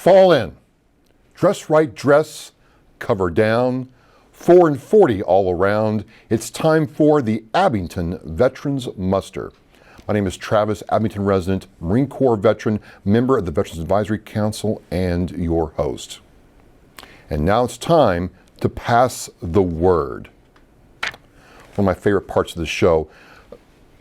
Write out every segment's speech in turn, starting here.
Fall in. Dress right, dress, cover down. 4 and 40 all around. It's time for the Abington Veterans Muster. My name is Travis, Abington resident, Marine Corps veteran, member of the Veterans Advisory Council, and your host. And now it's time to pass the word. One of my favorite parts of the show.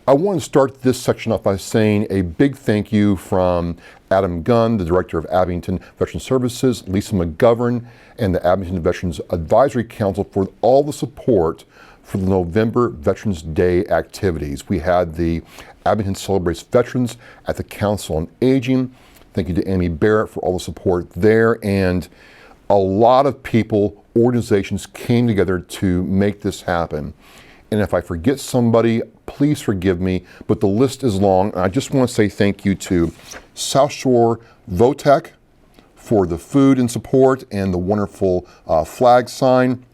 I want to start this section off by saying a big thank you from Adam Gunn, the director of Abington Veterans Services, Lisa McGovern, and the Abington Veterans Advisory Council for all the support for the November Veterans Day activities. We had the Abington Celebrates Veterans at the Council on Aging. Thank you to Amy Barrett for all the support there. And a lot of people, organizations came together to make this happen. And if I forget somebody, please forgive me, but the list is long. And I just want to say thank you to South Shore Votech for the food and support and the wonderful flag sign.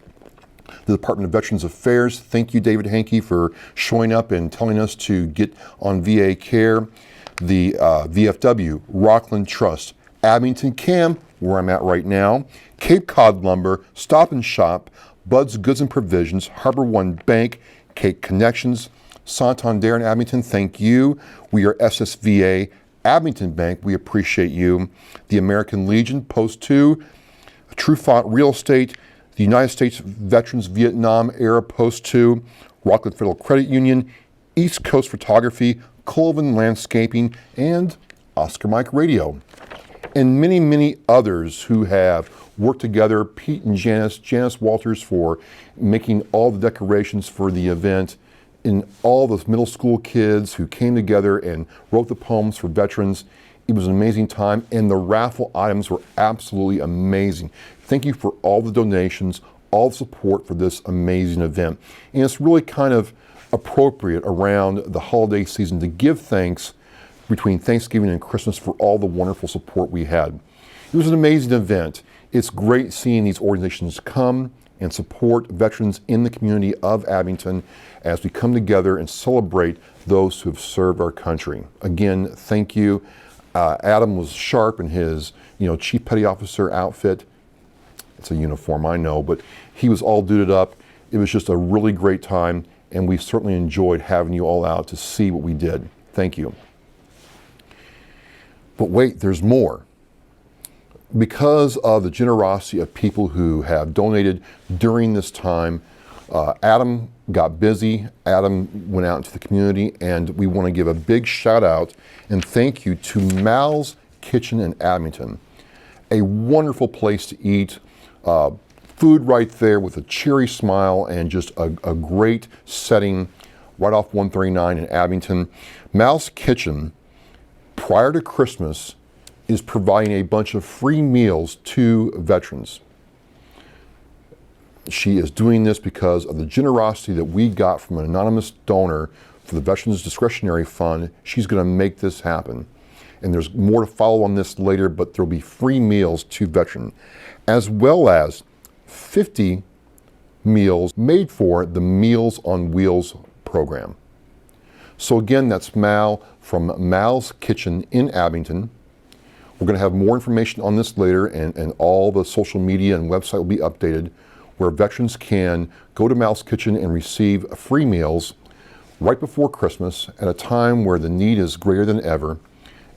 The Department of Veterans Affairs, thank you, David Hankey, for showing up and telling us to get on VA care. The VFW, Rockland Trust, Abington Cam, where I'm at right now, Cape Cod Lumber, Stop and Shop, Bud's Goods and Provisions, Harbor One Bank, Cape Connections, Santander and Abington, thank you. We are SSVA, Abington Bank, we appreciate you. The American Legion, Post 2, Trufant Real Estate, the United States Veterans Vietnam Era Post 2, Rockland Federal Credit Union, East Coast Photography, Colvin Landscaping, and Oscar Mike Radio. And many, many others who have worked together, Pete and Janice Walters for making all the decorations for the event, and all the middle school kids who came together and wrote the poems for veterans. It was an amazing time, and the raffle items were absolutely amazing. Thank you for all the donations, all the support for this amazing event. And it's really kind of appropriate around the holiday season to give thanks between Thanksgiving and Christmas for all the wonderful support we had. It was an amazing event. It's great seeing these organizations come and support veterans in the community of Abington as we come together and celebrate those who have served our country. Again, thank you. Adam was sharp in his, Chief Petty Officer outfit. It's a uniform, I know, but he was all duded up. It was just a really great time, and we certainly enjoyed having you all out to see what we did. Thank you. But wait, there's more. Because of the generosity of people who have donated during this time, Adam got busy. Adam went out into the community, and we want to give a big shout out and thank you to Mal's Kitchen in Abington. A wonderful place to eat. Food right there with a cheery smile and just a great setting right off 139 in Abington. Mal's Kitchen, prior to Christmas, is providing a bunch of free meals to veterans. She is doing this because of the generosity that we got from an anonymous donor for the Veterans Discretionary Fund. She's going to make this happen. And there's more to follow on this later, but there'll be free meals to veterans, as well as 50 meals made for the Meals on Wheels program. So again, that's Mal from Mal's Kitchen in Abington. We're going to have more information on this later, and all the social media and website will be updated, where veterans can go to Mal's Kitchen and receive free meals right before Christmas at a time where the need is greater than ever.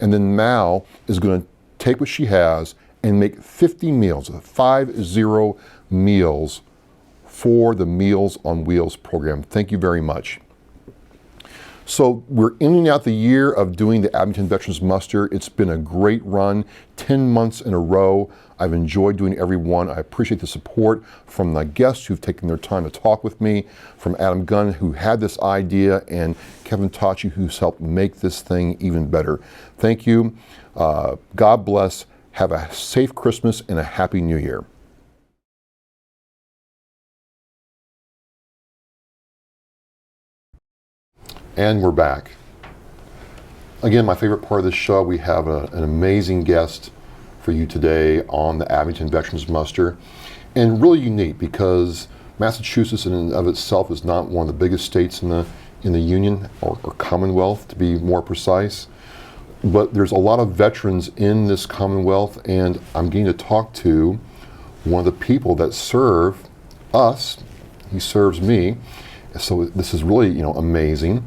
And then Mal is going to take what she has and make 50 meals, 50 meals for the Meals on Wheels program. Thank you very much. So we're ending out the year of doing the Abington Veterans Muster. It's been a great run, 10 months in a row. I've enjoyed doing every one. I appreciate the support from the guests who've taken their time to talk with me, from Adam Gunn, who had this idea, and Kevin Tachi, who's helped make this thing even better. Thank you. God bless. Have a safe Christmas and a happy New Year. And we're back. Again, my favorite part of this show, we have an amazing guest for you today on the Abington Veterans Muster. And really unique because Massachusetts in and of itself is not one of the biggest states in the Union, or Commonwealth to be more precise. but there's a lot of veterans in this Commonwealth, and I'm getting to talk to one of the people that serve us. He serves me, so this is really, amazing.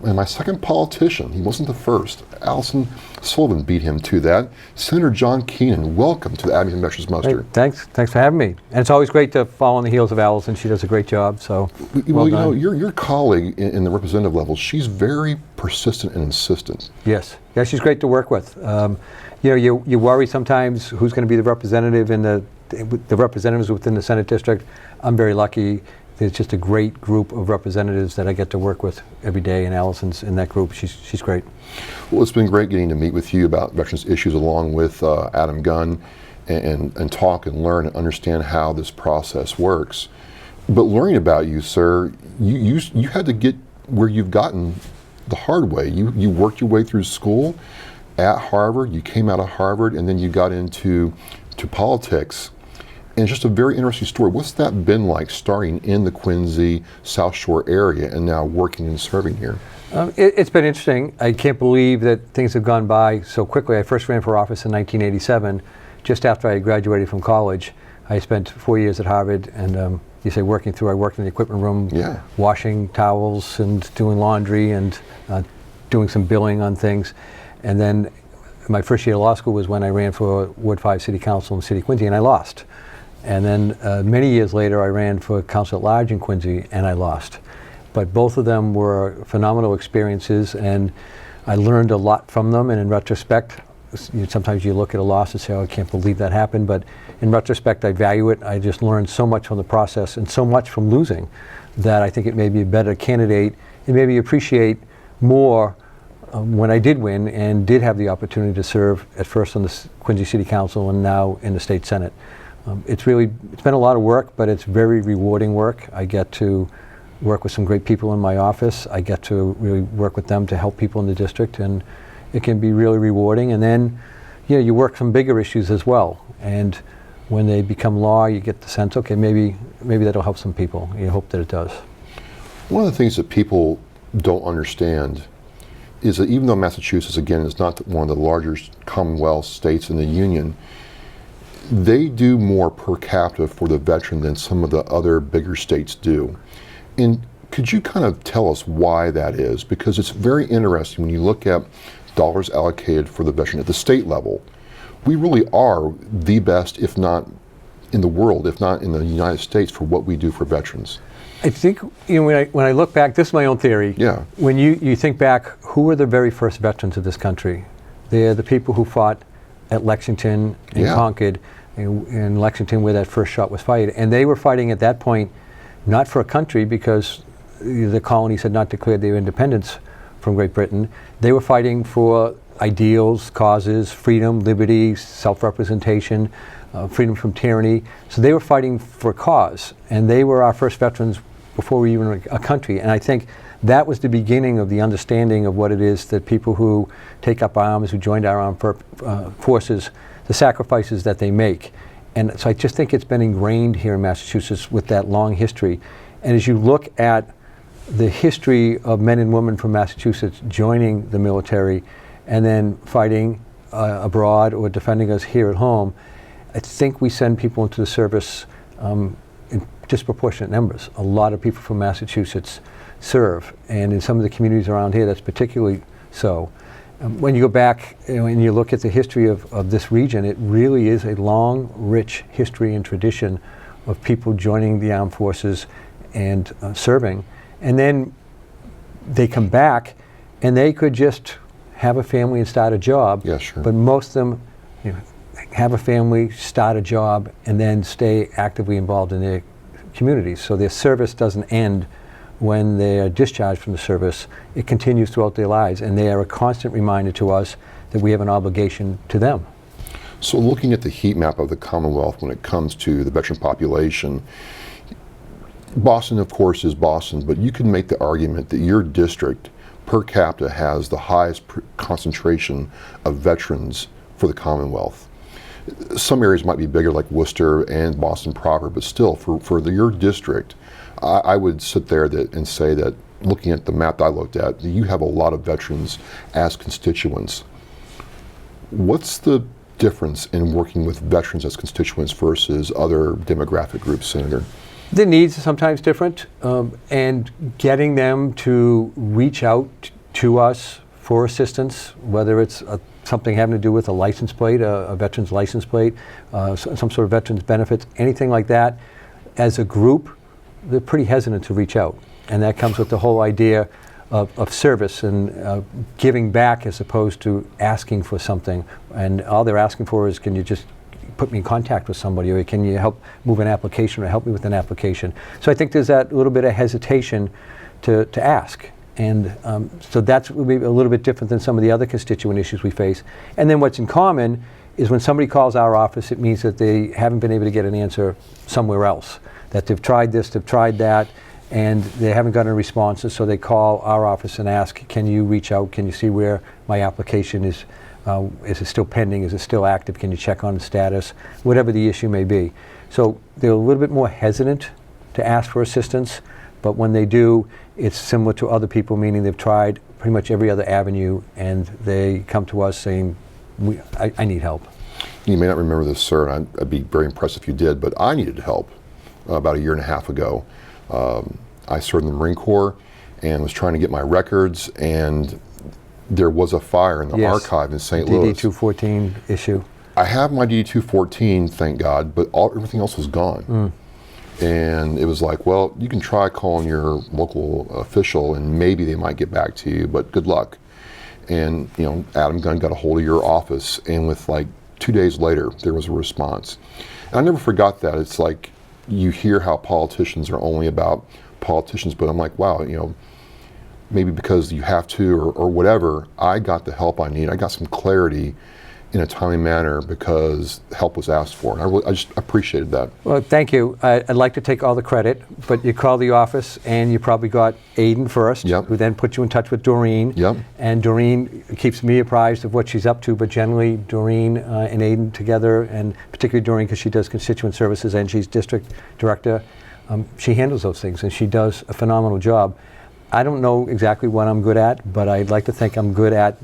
And my second politician, he wasn't the first. Allison Sullivan beat him to that. Senator John Keenan, welcome to the Abington Veterans Muster. Hey, thanks for having me. And it's always great to follow on the heels of Allison. She does a great job. So, well, your colleague in the representative level, she's very persistent and insistent. Yes, she's great to work with. You worry sometimes who's going to be the representative in the representatives within the Senate district. I'm very lucky. There's just a great group of representatives that I get to work with every day, and Allison's in that group. She's great. Well, it's been great getting to meet with you about veterans issues along with Adam Gunn and talk and learn and understand how this process works. But learning about you, sir, you had to get where you've gotten the hard way. You worked your way through school at Harvard, you came out of Harvard, and then you got into politics. And it's just a very interesting story. What's that been like, starting in the Quincy, South Shore area and now working and serving here? It's been interesting. I can't believe that things have gone by so quickly. I first ran for office in 1987, just after I graduated from college. I spent 4 years at Harvard, and you say working through, I worked in the equipment room, washing towels and doing laundry and doing some billing on things. And then my first year of law school was when I ran for Ward 5 City Council in the city of Quincy, and I lost. And then many years later, I ran for council at large in Quincy, and I lost. But both of them were phenomenal experiences, and I learned a lot from them. And in retrospect, sometimes you look at a loss and say, oh, I can't believe that happened. But in retrospect, I value it. I just learned so much from the process and so much from losing that I think it made me a better candidate and made me appreciate more when I did win and did have the opportunity to serve at first on the Quincy City Council and now in the State Senate. It's been a lot of work, but it's very rewarding work. I get to work with some great people in my office. I get to really work with them to help people in the district, and it can be really rewarding. And then, you work some bigger issues as well. And when they become law, you get the sense, okay, maybe that'll help some people. You hope that it does. One of the things that people don't understand is that even though Massachusetts, again, is not one of the largest Commonwealth states in the Union, they do more per capita for the veteran than some of the other bigger states do. And could you kind of tell us why that is? Because it's very interesting when you look at dollars allocated for the veteran at the state level. We really are the best, if not in the world, if not in the United States, for what we do for veterans. I think, when I look back, this is my own theory. Yeah. When you think back, who were the very first veterans of this country? They're the people who fought at Lexington and Concord, in Lexington where that first shot was fired. And they were fighting at that point not for a country, because the colonies had not declared their independence from Great Britain. They were fighting for ideals, causes, freedom, liberty, self-representation, freedom from tyranny. So they were fighting for a cause, and they were our first veterans before we even were a country. And I think that was the beginning of the understanding of what it is that people who take up arms, who joined our armed forces, the sacrifices that they make. And so I just think it's been ingrained here in Massachusetts with that long history. And as you look at the history of men and women from Massachusetts joining the military and then fighting abroad or defending us here at home, I think we send people into the service in disproportionate numbers. A lot of people from Massachusetts serve, and in some of the communities around here, that's particularly so. When you go back and you look at the history of this region, it really is a long, rich history and tradition of people joining the armed forces and serving. And then they come back and they could just have a family and start a job. Yeah, sure. But most of them have a family, start a job, and then stay actively involved in their communities. So their service doesn't end when they are discharged from the service. It continues throughout their lives, and they are a constant reminder to us that we have an obligation to them. So looking at the heat map of the Commonwealth when it comes to the veteran population, Boston, of course, is Boston, but you can make the argument that your district per capita has the highest concentration of veterans for the Commonwealth. Some areas might be bigger, like Worcester and Boston proper, but still, for your district, I would sit there and say that, looking at the map that I looked at, you have a lot of veterans as constituents. What's the difference in working with veterans as constituents versus other demographic groups, Senator? The needs are sometimes different, and getting them to reach out to us for assistance, whether it's something having to do with a license plate, a veteran's license plate, some sort of veteran's benefits, anything like that, as a group, they're pretty hesitant to reach out. And that comes with the whole idea of service and giving back as opposed to asking for something. And all they're asking for is, can you just put me in contact with somebody, or can you help move an application, or help me with an application? So I think there's that little bit of hesitation to ask. And so that's will be a little bit different than some of the other constituent issues we face. And then what's in common is when somebody calls our office, it means that they haven't been able to get an answer somewhere else, that they've tried this, they've tried that, and they haven't gotten a response, so they call our office and ask, can you reach out, can you see where my application is it still pending, is it still active, can you check on the status, whatever the issue may be. So they're a little bit more hesitant to ask for assistance, but when they do, it's similar to other people, meaning they've tried pretty much every other avenue, and they come to us saying, I need help. You may not remember this, sir, and I'd be very impressed if you did, but I needed help about 1.5 years ago. I served in the Marine Corps and was trying to get my records, and there was a fire in the archive in St. Louis. DD-214 issue. I have my DD-214, thank God, but everything else was gone. And it was like, well, you can try calling your local official and maybe they might get back to you, but good luck. And, you know, Adam Gunn got a hold of your office, and with like 2 days later, there was a response. And I never forgot that. It's like, you hear how politicians are only about politicians, but I'm like, wow, you know, maybe because you have to or whatever, I got the help I need. I got some clarity in a timely manner because help was asked for. And I just appreciated that. Well, thank you. I'd like to take all the credit, but you called the office and you probably got Aiden first, who then put you in touch with Doreen. And Doreen keeps me apprised of what she's up to, but generally Doreen and Aiden together, and particularly Doreen because she does constituent services and she's district director, she handles those things and she does a phenomenal job. I don't know exactly what I'm good at, but I'd like to think I'm good at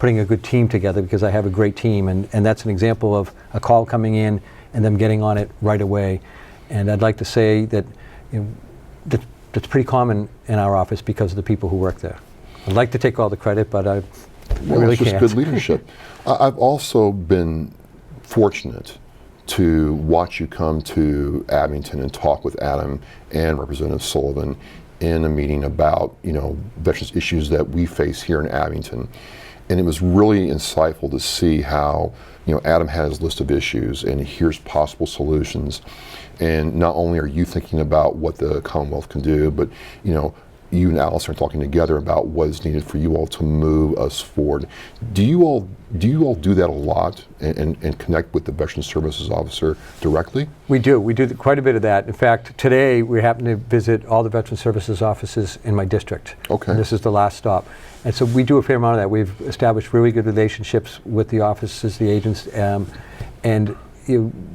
putting a good team together because I have a great team, and that's an example of a call coming in and them getting on it right away. And I'd like to say that, you know, that's pretty common in our office because of the people who work there. I'd like to take all the credit, but I really can't. It's just good leadership. I've also been fortunate to watch you come to Abington and talk with Adam and Representative Sullivan in a meeting about, you know, veterans issues that we face here in Abington. And it was really insightful to see how, you know, Adam had his list of issues and here's possible solutions. And not only are you thinking about what the Commonwealth can do, but, you know, you and Alice are talking together about what is needed for you all to move us forward. Do you all do that a lot and connect with the Veterans Services Officer directly? We do quite a bit of that. In fact, today we happen to visit all the Veterans Services offices in my district. Okay. And this is the last stop. And so we do a fair amount of that. We've established really good relationships with the offices, the agents, and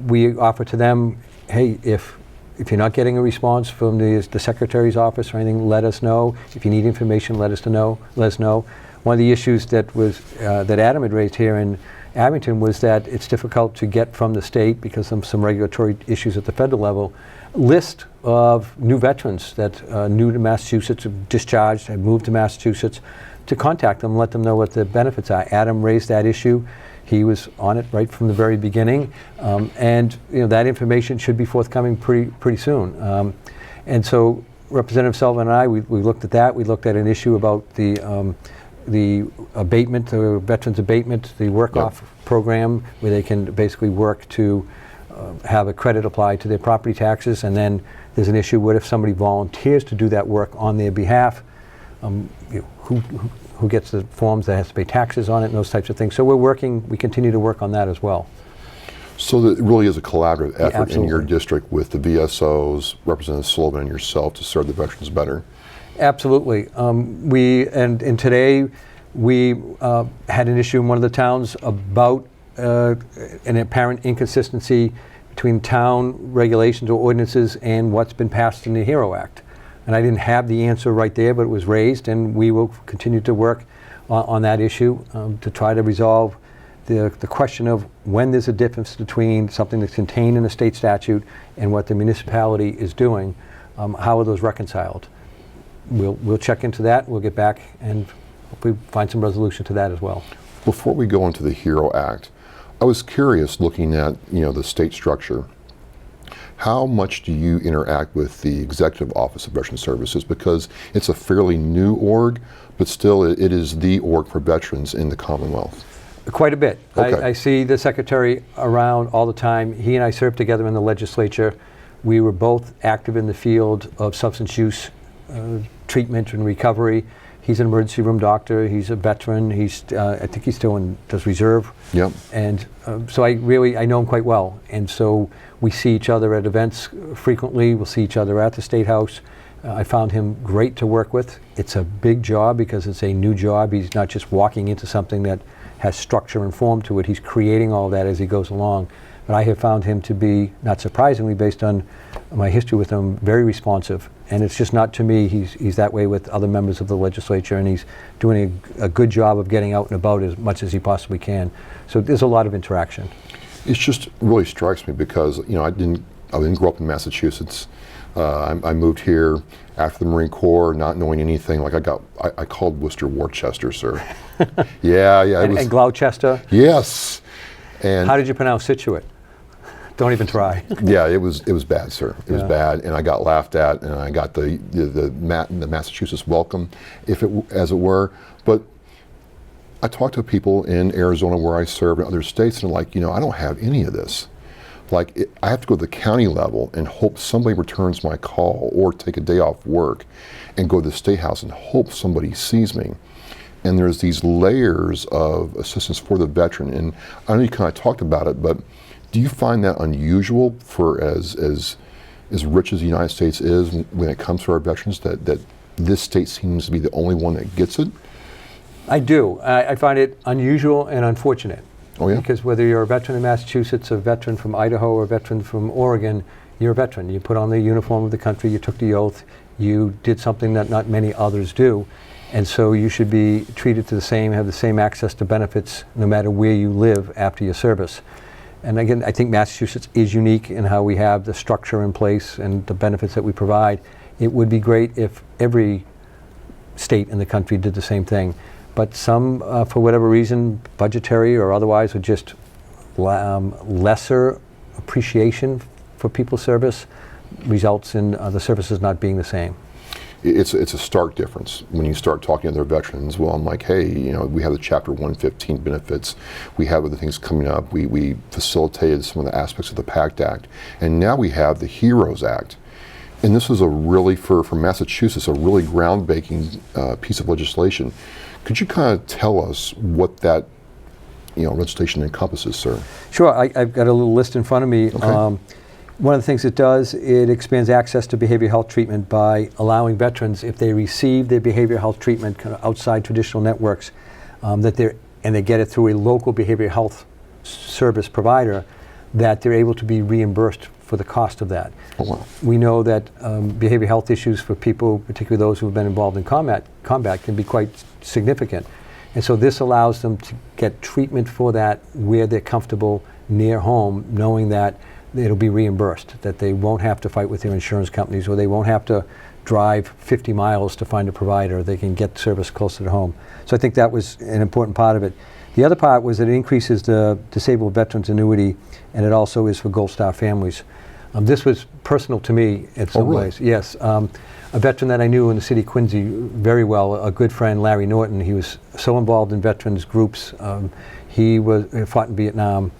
we offer to them, hey, if you're not getting a response from the Secretary's office or anything, let us know. If you need information, let us know. One of the issues that was that Adam had raised here in Abington was that it's difficult to get from the state, because of some regulatory issues at the federal level, list of new veterans that new to Massachusetts, have discharged, have moved to Massachusetts, to contact them, let them know what the benefits are. Adam raised that issue. He was on it right from the very beginning, and you know, that information should be forthcoming pretty soon. And so Representative Sullivan and I, we looked at that. We looked at an issue about the abatement, the veterans abatement, the work-off program, where they can basically work to have a credit applied to their property taxes. And then there's an issue, what if somebody volunteers to do that work on their behalf? Who gets the forms that has to pay taxes on it, and those types of things. So we continue to work on that as well. So it really is a collaborative effort in your district with the VSOs, Representative Sullivan, and yourself to serve the veterans better. Absolutely. And today we had an issue in one of the towns about an apparent inconsistency between town regulations or ordinances and what's been passed in the HERO Act. And I didn't have the answer right there, but it was raised, and we will continue to work on that issue to try to resolve the question of when there's a difference between something that's contained in a state statute and what the municipality is doing, how are those reconciled? We'll check into that. We'll get back and hopefully find some resolution to that as well. Before we go into the HERO Act, I was curious, looking at the state structure, how much do you interact with the Executive Office of Veteran Services? Because it's a fairly new org, but still it is the org for veterans in the Commonwealth. Quite a bit. Okay. I see the secretary around all the time. He and I served together in the legislature. We were both active in the field of substance use treatment and recovery. He's an emergency room doctor. He's a veteran. I think he's still does reserve. Yep. And so I know him quite well. And so we see each other at events frequently. We'll see each other at the State House. I found him great to work with. It's a big job because it's a new job. He's not just walking into something that has structure and form to it. He's creating all of that as he goes along. But I have found him to be, not surprisingly, based on my history with him, very responsive. And it's just not to me. He's that way with other members of the legislature, and he's doing a good job of getting out and about as much as he possibly can. So there's a lot of interaction. It just really strikes me because I didn't grow up in Massachusetts. I moved here after the Marine Corps, not knowing anything. Like I called Worcester Worcester, sir. yeah. And Gloucester. Yes. And how did you pronounce Situate? Don't even try. Yeah, it was bad, sir. It was bad, and I got laughed at, and I got the Massachusetts welcome, as it were. But I talked to people in Arizona where I served in other states, and like, I don't have any of this. Like, I have to go to the county level and hope somebody returns my call, or take a day off work and go to the State House and hope somebody sees me. And there's these layers of assistance for the veteran, and I know you kind of talked about it, but do you find that unusual for as rich as the United States is when it comes to our veterans, that this state seems to be the only one that gets it? I do. I find it unusual and unfortunate. Oh, yeah? Because whether you're a veteran in Massachusetts, a veteran from Idaho, or a veteran from Oregon, you're a veteran. You put on the uniform of the country, you took the oath, you did something that not many others do. And so you should be treated to the same, have the same access to benefits no matter where you live after your service. And again, I think Massachusetts is unique in how we have the structure in place and the benefits that we provide. It would be great if every state in the country did the same thing. But some, for whatever reason, budgetary or otherwise, or just lesser appreciation for people's service, results in the services not being the same. It's a stark difference when you start talking to other veterans. Well, I'm like, hey, we have the Chapter 115 benefits. We have other things coming up. We facilitated some of the aspects of the PACT Act. And now we have the HEROES Act. And this is a really, for Massachusetts, a really groundbreaking piece of legislation. Could you kind of tell us what that legislation encompasses, sir? Sure. I've got a little list in front of me. Okay. One of the things it does, it expands access to behavioral health treatment by allowing veterans, if they receive their behavioral health treatment kind of outside traditional networks, and they get it through a local behavioral health service provider, that they're able to be reimbursed for the cost of that. Oh, wow. We know that behavioral health issues for people, particularly those who have been involved in combat, can be quite significant. And so this allows them to get treatment for that where they're comfortable, near home, knowing that it'll be reimbursed, that they won't have to fight with their insurance companies, or they won't have to drive 50 miles to find a provider. They can get service closer to home. So I think that was an important part of it. The other part was that it increases the disabled veterans annuity, and it also is for Gold Star families. This was personal to me in some ways. Yes. A veteran that I knew in the city of Quincy very well, a good friend, Larry Norton. He was so involved in veterans groups. He fought in Vietnam.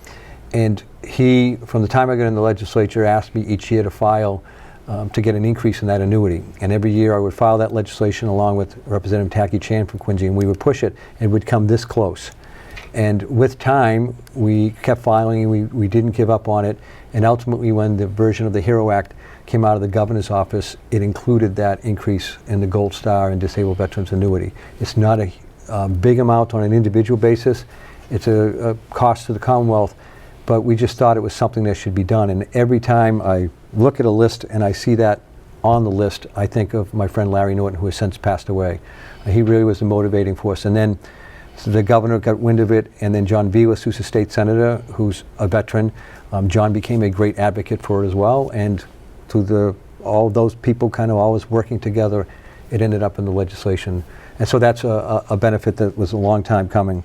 And he, from the time I got in the legislature, asked me each year to file to get an increase in that annuity. And every year I would file that legislation along with Representative Tacky Chan from Quincy, and we would push it, and it would come this close. And with time, we kept filing, and we didn't give up on it. And ultimately, when the version of the HERO Act came out of the governor's office, it included that increase in the Gold Star and disabled veterans annuity. It's not a big amount on an individual basis. It's a cost to the Commonwealth. But we just thought it was something that should be done. And every time I look at a list and I see that on the list, I think of my friend Larry Norton, who has since passed away. He really was the motivating force. And then So the governor got wind of it, and then John Vilas, who's a state senator, who's a veteran, John became a great advocate for it as well, and through all those people kind of always working together, it ended up in the legislation. And so that's a benefit that was a long time coming.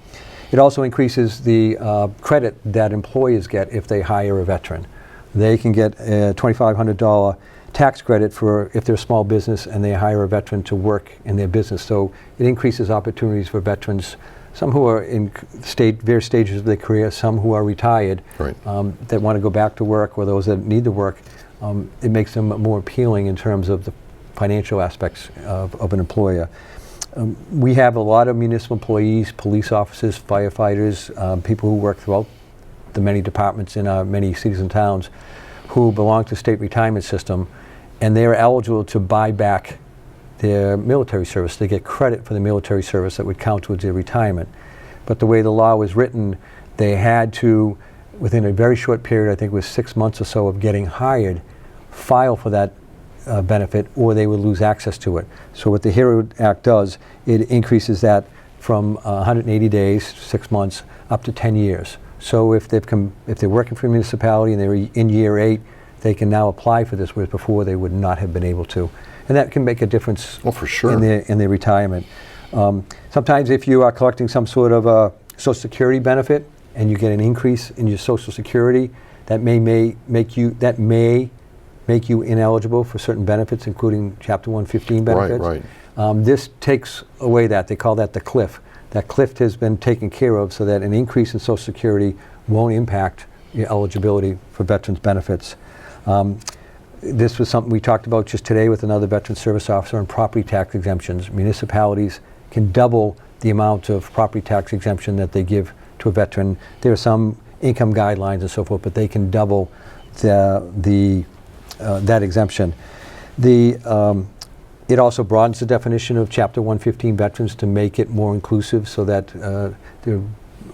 It also increases the credit that employers get if they hire a veteran. They can get a $2,500 tax credit for if they're a small business and they hire a veteran to work in their business. So it increases opportunities for veterans, some who are in various stages of their career, some who are retired, right. That want to go back to work, or those that need to work. It makes them more appealing in terms of the financial aspects of an employer. We have a lot of municipal employees, police officers, firefighters, people who work throughout the many departments in our many cities and towns who belong to state retirement system, and they're eligible to buy back their military service. They get credit for the military service that would count towards their retirement. But the way the law was written, they had to, within a very short period, I think it was 6 months or so of getting hired, file for that benefit, or they would lose access to it. So what the HERO Act does, it increases that from 180 days, 6 months, up to 10 years. So if they're working for a municipality and they're in year 8, they can now apply for this, whereas before they would not have been able to. And that can make a difference for sure. in their retirement. Sometimes if you are collecting some sort of a Social Security benefit and you get an increase in your Social Security, that may make you ineligible for certain benefits, including Chapter 115 benefits. Right. This takes away that. They call that the cliff. That cliff has been taken care of so that an increase in Social Security won't impact your eligibility for veterans benefits. This was something we talked about just today with another veteran service officer on property tax exemptions. Municipalities can double the amount of property tax exemption that they give to a veteran. There are some income guidelines and so forth, but they can double that exemption. It also broadens the definition of Chapter 115 veterans to make it more inclusive so that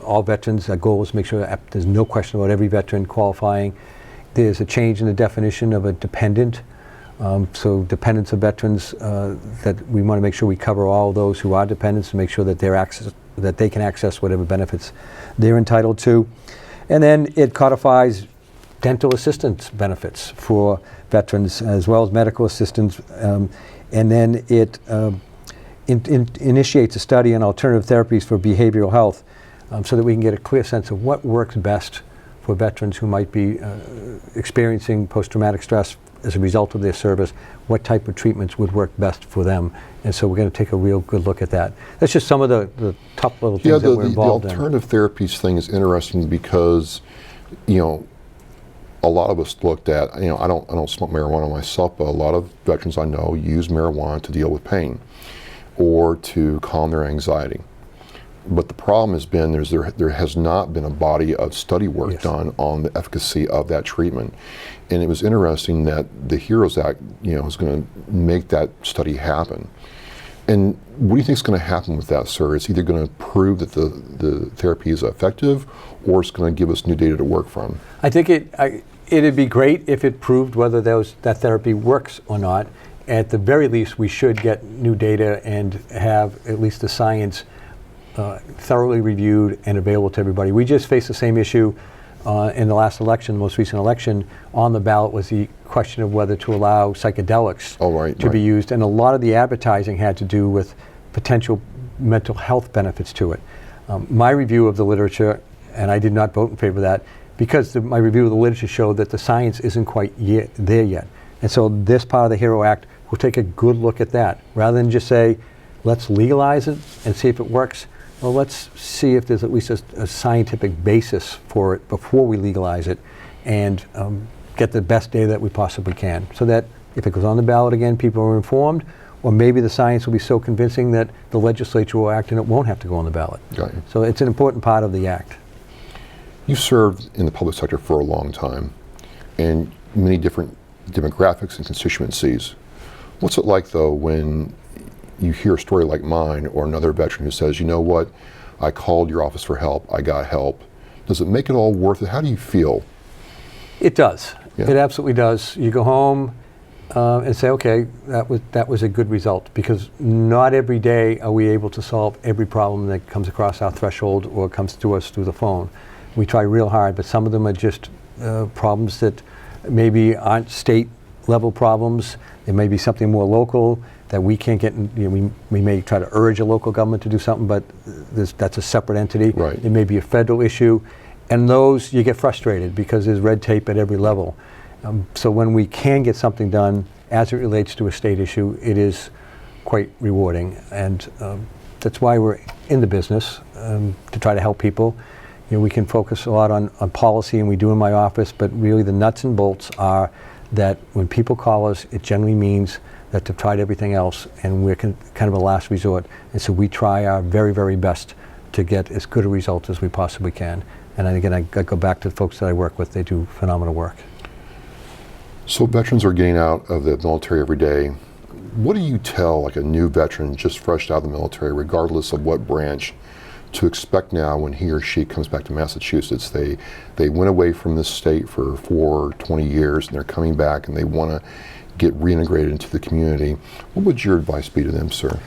all veterans, our goal is to make sure that there's no question about every veteran qualifying. There's a change in the definition of a dependent. So dependents of veterans, that we want to make sure we cover all those who are dependents to make sure that they can access whatever benefits they're entitled to. And then it codifies dental assistance benefits for veterans as well as medical assistance. And then it initiates a study on alternative therapies for behavioral health so that we can get a clear sense of what works best for veterans who might be experiencing post-traumatic stress as a result of their service, what type of treatments would work best for them. And so we're going to take a real good look at that. That's just some of the top little things that we're involved in. The alternative therapies thing is interesting because, a lot of us looked at, I don't smoke marijuana myself, but a lot of veterans I know use marijuana to deal with pain or to calm their anxiety. But the problem has been there has not been a body of study work done on the efficacy of that treatment. And it was interesting that the HEROES Act, is going to make that study happen. And what do you think is going to happen with that, sir? It's either going to prove that the therapy is effective, or it's going to give us new data to work from. I think it'd be great if it proved whether that therapy works or not. At the very least, we should get new data and have at least the science thoroughly reviewed and available to everybody. We just faced the same issue in the last election, the most recent election. On the ballot was the question of whether to allow psychedelics to be used, and a lot of the advertising had to do with potential mental health benefits to it. My review of the literature, and I did not vote in favor of that, because my review of the literature showed that the science isn't quite there yet. And so this part of the HERO Act will take a good look at that. Rather than just say, let's legalize it and see if it works, well, let's see if there's at least a scientific basis for it before we legalize it, and get the best data that we possibly can, so that if it goes on the ballot again, people are informed, or maybe the science will be so convincing that the legislature will act and it won't have to go on the ballot. Got you. So it's an important part of the act. You've served in the public sector for a long time, and many different demographics and constituencies. What's it like, though, when you hear a story like mine or another veteran who says, you know what, I called your office for help, I got help? Does it make it all worth it? How do you feel? It does. Yeah. It absolutely does. You go home and say, okay, that was a good result, because not every day are we able to solve every problem that comes across our threshold or comes to us through the phone. We try real hard, but some of them are just problems that maybe aren't state level problems. There may be something more local that we can't get, we may try to urge a local government to do something, but that's a separate entity. Right. It may be a federal issue, and those you get frustrated because there's red tape at every level. So when we can get something done as it relates to a state issue, it is quite rewarding, and that's why we're in the business, to try to help people. We can focus a lot on policy, and we do in my office, but really the nuts and bolts are that when people call us, it generally means that they've tried everything else, and we're kind of a last resort. And so we try our very, very best to get as good a result as we possibly can. And again, I go back to the folks that I work with. They do phenomenal work. So veterans are getting out of the military every day. What do you tell like a new veteran just fresh out of the military, regardless of what branch, to expect now when he or she comes back to Massachusetts? They went away from this state for 20 years, and they're coming back and they want to get reintegrated into the community. What would your advice be to them, sir?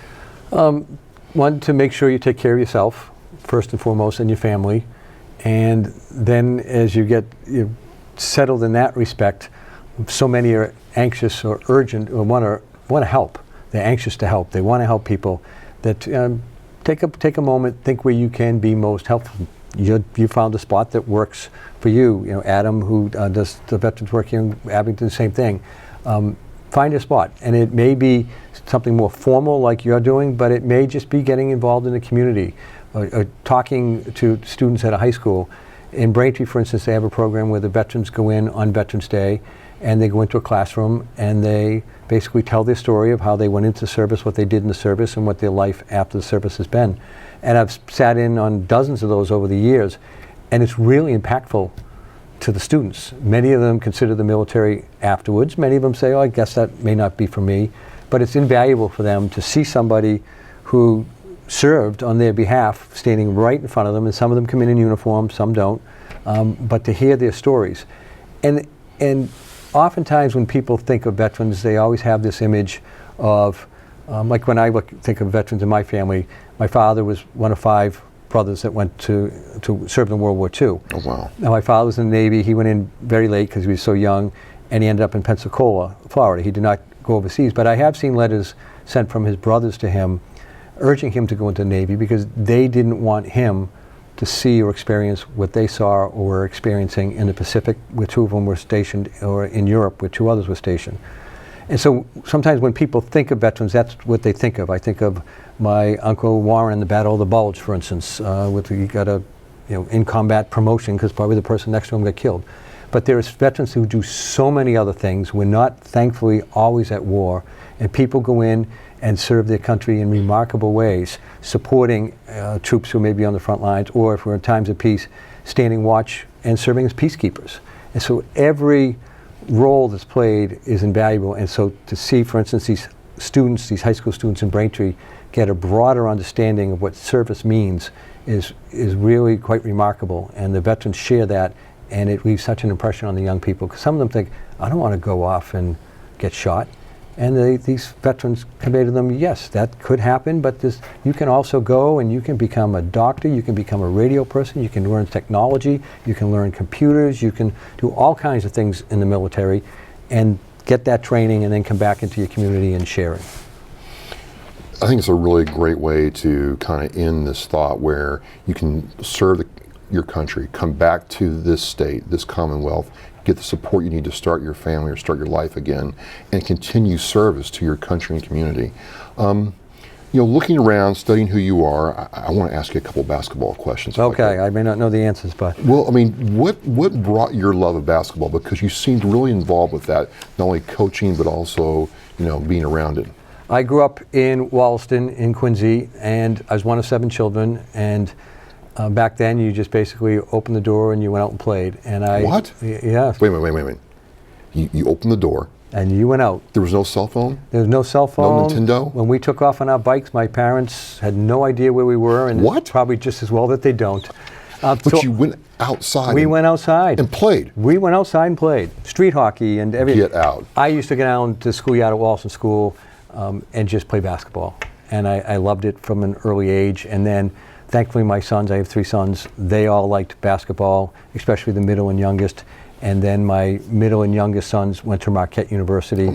One, to make sure you take care of yourself, first and foremost, and your family. And then as you get settled in that respect, so many are anxious or urgent or want to help. They're anxious to help. They want to help people. That take a moment, think where you can be most helpful. You found a spot that works for you. Adam, who does the veterans work here in Abington, same thing. Find a spot, and it may be something more formal like you're doing, but it may just be getting involved in the community, or talking to students at a high school. In Braintree, for instance, they have a program where the veterans go in on Veterans Day, and they go into a classroom and they basically tell their story of how they went into service, what they did in the service, and what their life after the service has been. And I've sat in on dozens of those over the years, and it's really impactful to the students. Many of them consider the military afterwards. Many of them say, oh, I guess that may not be for me. But it's invaluable for them to see somebody who served on their behalf standing right in front of them, and some of them come in uniform, some don't, but to hear their stories. And oftentimes when people think of veterans, they always have this image of, like when I think of veterans in my family, my father was one of 5 brothers that went to serve in World War II. Oh, wow. Now, my father was in the Navy. He went in very late because he was so young, and he ended up in Pensacola, Florida. He did not go overseas, but I have seen letters sent from his brothers to him urging him to go into the Navy because they didn't want him to see or experience what they saw or were experiencing in the Pacific, where 2 of them were stationed, or in Europe, where 2 others were stationed. And so sometimes when people think of veterans, that's what they think of. I think of my Uncle Warren, the Battle of the Bulge, for instance, he got a in combat promotion because probably the person next to him got killed. But there's veterans who do so many other things. We're not, thankfully, always at war, and people go in and serve their country in remarkable ways, supporting troops who may be on the front lines, or if we're in times of peace, standing watch and serving as peacekeepers. And so every role that's played is invaluable. And so to see, for instance, these high school students in Braintree, get a broader understanding of what service means is really quite remarkable. And the veterans share that, and it leaves such an impression on the young people, because some of them think, I don't want to go off and get shot. And these veterans convey to them, yes, that could happen, but you can also go and you can become a doctor, you can become a radio person, you can learn technology, you can learn computers, you can do all kinds of things in the military and get that training and then come back into your community and share it. I think it's a really great way to kind of end this thought where you can serve your country, come back to this state, this Commonwealth, get the support you need to start your family or start your life again, and continue service to your country and community. Looking around, studying who you are, I want to ask you a couple basketball questions. Okay, I may not know the answers, but... Well, I mean, what brought your love of basketball? Because you seemed really involved with that, not only coaching, but also, being around it. I grew up in Wollaston, in Quincy, and I was one of 7 children, and back then you just basically opened the door and you went out and played. And What? Yeah. Wait a minute. You opened the door. And you went out. There was no cell phone? There was no cell phone. No Nintendo? When we took off on our bikes, my parents had no idea where we were, and What? probably just as well that they don't. But So you went outside. we went outside. and played. We went outside and played street hockey and everything. Get out. I used to go down to the schoolyard at Walson School and just play basketball. And I loved it from an early age. And then, thankfully, my sons, I have 3 sons, they all liked basketball, especially the middle and youngest. And then my middle and youngest sons went to Marquette University,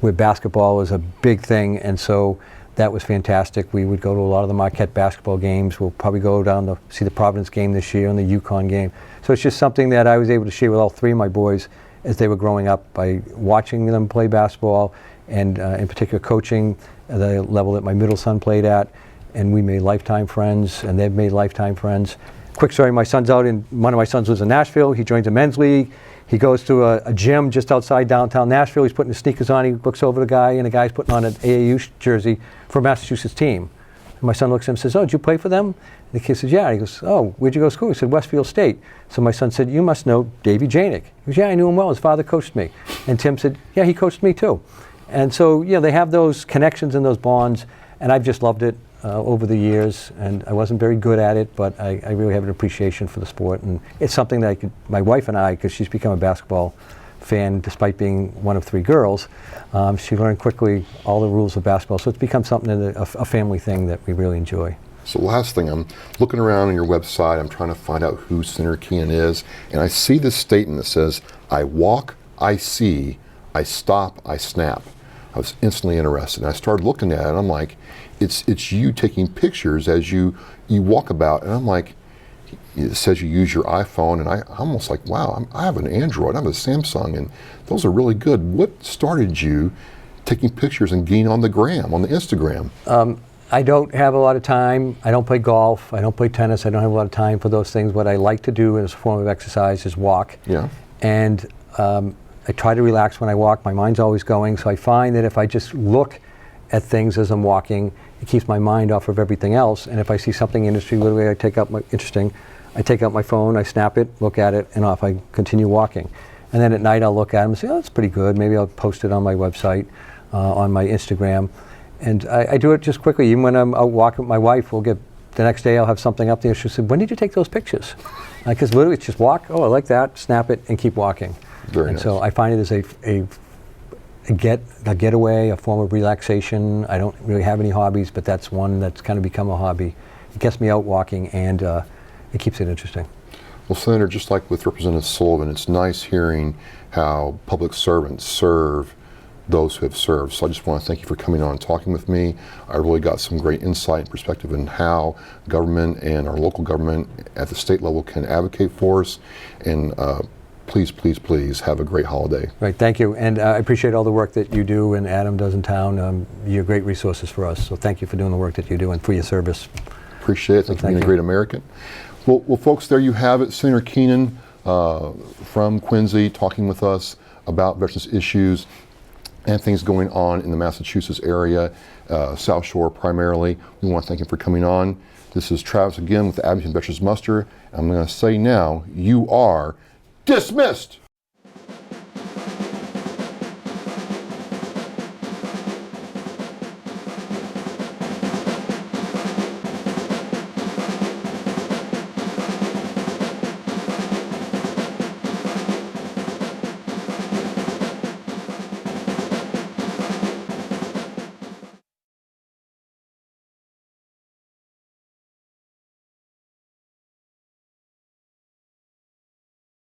where basketball was a big thing. And so that was fantastic. We would go to a lot of the Marquette basketball games. We'll probably go down to see the Providence game this year and the UConn game. So it's just something that I was able to share with all 3 of my boys as they were growing up by watching them play basketball and in particular coaching at the level that my middle son played at. And we made lifetime friends, and they've made lifetime friends. Quick story, my son's out in, one of my sons lives in Nashville. He joins a men's league. He goes to a gym just outside downtown Nashville. He's putting his sneakers on. He looks over the guy, and the guy's putting on an AAU jersey for a Massachusetts team. And my son looks at him and says, "Oh, did you play for them?" And the kid says, "Yeah." He goes, "Oh, where'd you go to school?" He said, "Westfield State." So my son said, "You must know Davey Janik." He goes, "Yeah, I knew him well. His father coached me." And Tim said, "Yeah, he coached me too." And so, yeah, they have those connections and those bonds, and I've just loved it over the years. And I wasn't very good at it, but I really have an appreciation for the sport. And it's something that my wife and I, because she's become a basketball fan despite being one of 3 girls, she learned quickly all the rules of basketball. So it's become something, a family thing that we really enjoy. So last thing, I'm looking around on your website, I'm trying to find out who Senator Keenan is, and I see this statement that says, "I walk, I see, I stop, I snap." I was instantly interested, and I started looking at it, and I'm like, it's you taking pictures as you walk about, and I'm like, it says you use your iPhone, and I'm almost like, wow, I have an Android, I have a Samsung, and those are really good. What started you taking pictures and getting on the gram, on the Instagram? I don't have a lot of time. I don't play golf. I don't play tennis. I don't have a lot of time for those things. What I like to do as a form of exercise is walk. Yeah. And I try to relax when I walk. My mind's always going. So I find that if I just look at things as I'm walking, it keeps my mind off of everything else. And if I see something interesting, literally I take out my phone, I snap it, look at it, and off I continue walking. And then at night I'll look at them and say, "Oh, that's pretty good." Maybe I'll post it on my website, on my Instagram. And I do it just quickly. Even when I'm out walking with my wife, the next day I'll have something up there. She'll say, "When did you take those pictures?" Because literally it's just walk, "Oh, I like that," snap it, and keep walking. Very nice. So I find it as a getaway, a form of relaxation. I don't really have any hobbies, but that's one that's kind of become a hobby. It gets me out walking, and it keeps it interesting. Well, Senator, just like with Representative Sullivan, it's nice hearing how public servants serve those who have served. So I just want to thank you for coming on and talking with me. I really got some great insight and perspective on how government and our local government at the state level can advocate for us. And please, please, please have a great holiday. Right, thank you. And I appreciate all the work that you do and Adam does in town. You're great resources for us. So thank you for doing the work that you do and for your service. Appreciate it. Thank you for being a great American. Well, folks, there you have it. Senator Keenan from Quincy talking with us about veterans issues and things going on in the Massachusetts area, South Shore primarily. We want to thank him for coming on. This is Travis again with the Abington Veterans Muster. I'm going to say now, you are dismissed.